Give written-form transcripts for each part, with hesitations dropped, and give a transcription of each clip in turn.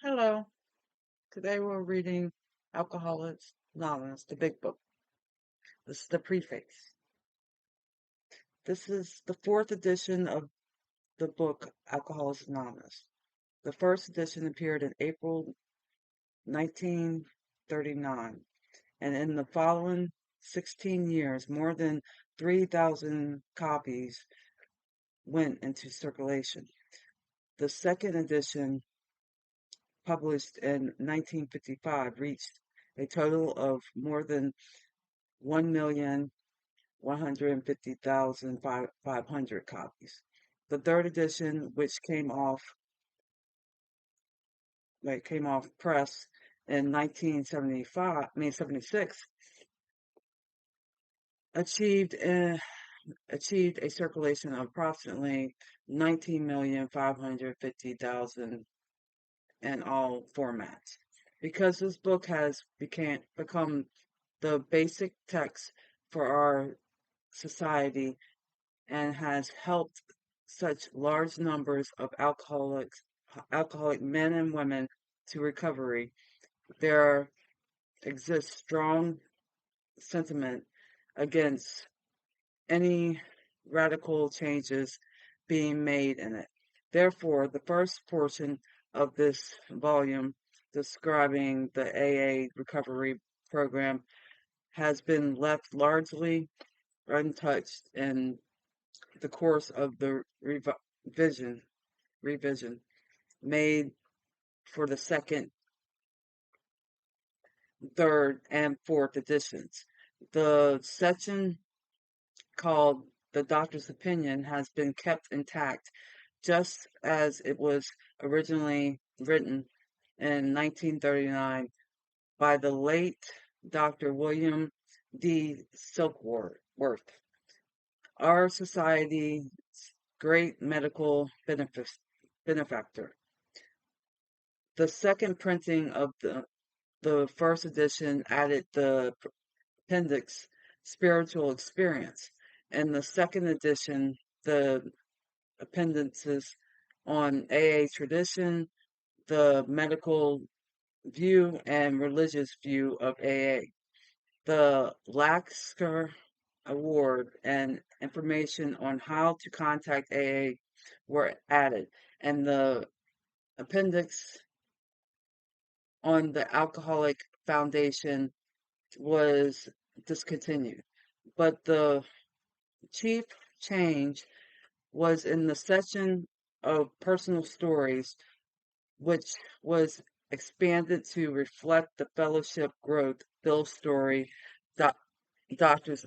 Hello. Today we're reading Alcoholics Anonymous, the big book. This is the preface. This is the fourth edition of the book Alcoholics Anonymous. The first edition appeared in April 1939, and in the following 16 years, more than 3,000 copies went into circulation. The second edition, published in 1955, reached a total of more than 1,150,500 copies. The third edition, which came off press in 76, achieved achieved a circulation of approximately 19,550,000 in all formats. Because this book has become the basic text for our society and has helped such large numbers of alcoholic men and women to recovery, there exists strong sentiment against any radical changes being made in it. Therefore, the first portion of this volume describing the AA recovery program has been left largely untouched in the course of the revision made for the second, third, and fourth editions. The section called The Doctor's Opinion has been kept intact just as it was originally written in 1939 by the late Dr. William D. Silkworth, our society's great medical benefactor. The second printing of the first edition added the appendix spiritual experience, and the second edition the appendices on AA tradition, the medical view, and religious view of AA. The Lasker Award and information on how to contact AA were added, and the appendix on the Alcoholic Foundation was discontinued. But the chief change was in the section of personal stories, which was expanded to reflect the fellowship growth, Bill's story, doc, doctor's,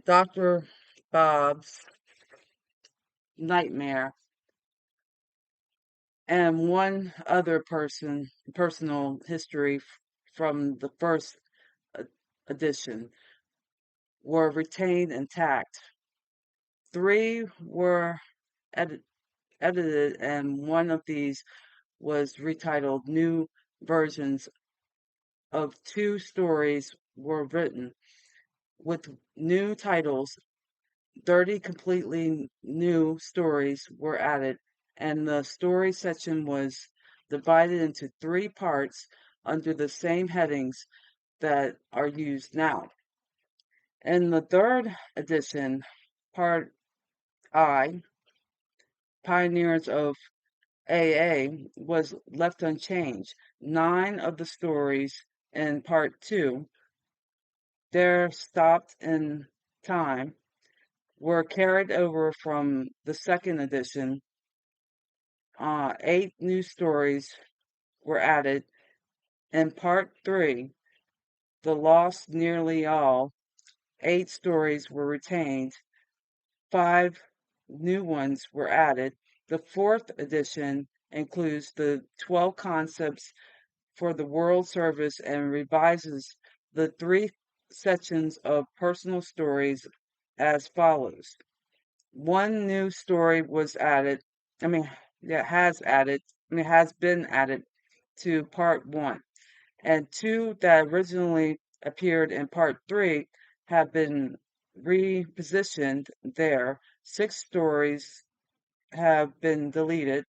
Dr. Bob's nightmare, and one other personal history from the first edition were retained intact. Three were edited, and one of these was retitled. New versions of two stories were written with new titles. 30 completely new stories were added, and the story section was divided into three parts under the same headings that are used now. In the third edition, Part I, Pioneers of AA, was left unchanged. 9 of the stories in Part 2, They're Stopped in Time, were carried over from the second edition. 8 new stories were added. In Part 3, The Lost Nearly All, 8 stories were retained. 5 new ones were added. The fourth edition includes the 12 concepts for the world service and revises the 3 sections of personal stories as follows. 1 new story was added, has been added to part 1, and 2 that originally appeared in part 3 have been repositioned there. 6 stories have been deleted.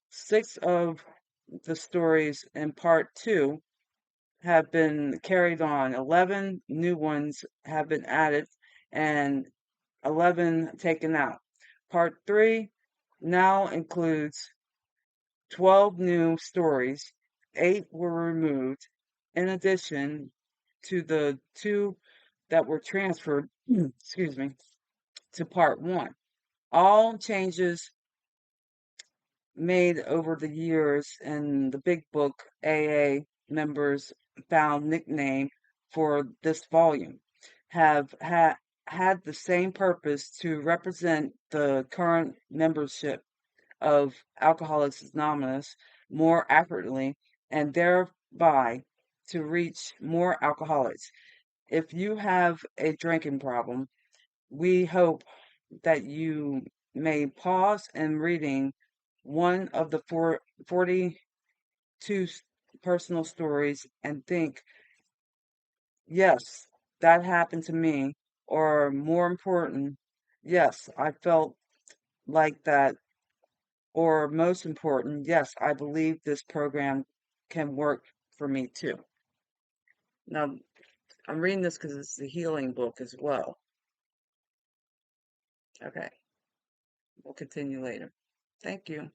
6 of the stories in part 2 have been carried on. 11 new ones have been added and 11 taken out. Part 3 now includes 12 new stories, 8 were removed, in addition to the 2 that were transferred, excuse me, to part 1. All changes made over the years in the Big Book AA members found nickname for this volume have had the same purpose to represent the current membership of Alcoholics Anonymous more accurately and thereby to reach more alcoholics. If you have a drinking problem, we hope that you may pause in reading one of the 42 personal stories and think, yes, that happened to me, or more important, yes, I felt like that, or most important, yes, I believe this program can work for me too. Now, I'm reading this because it's a healing book as well. Okay, we'll continue later. Thank you.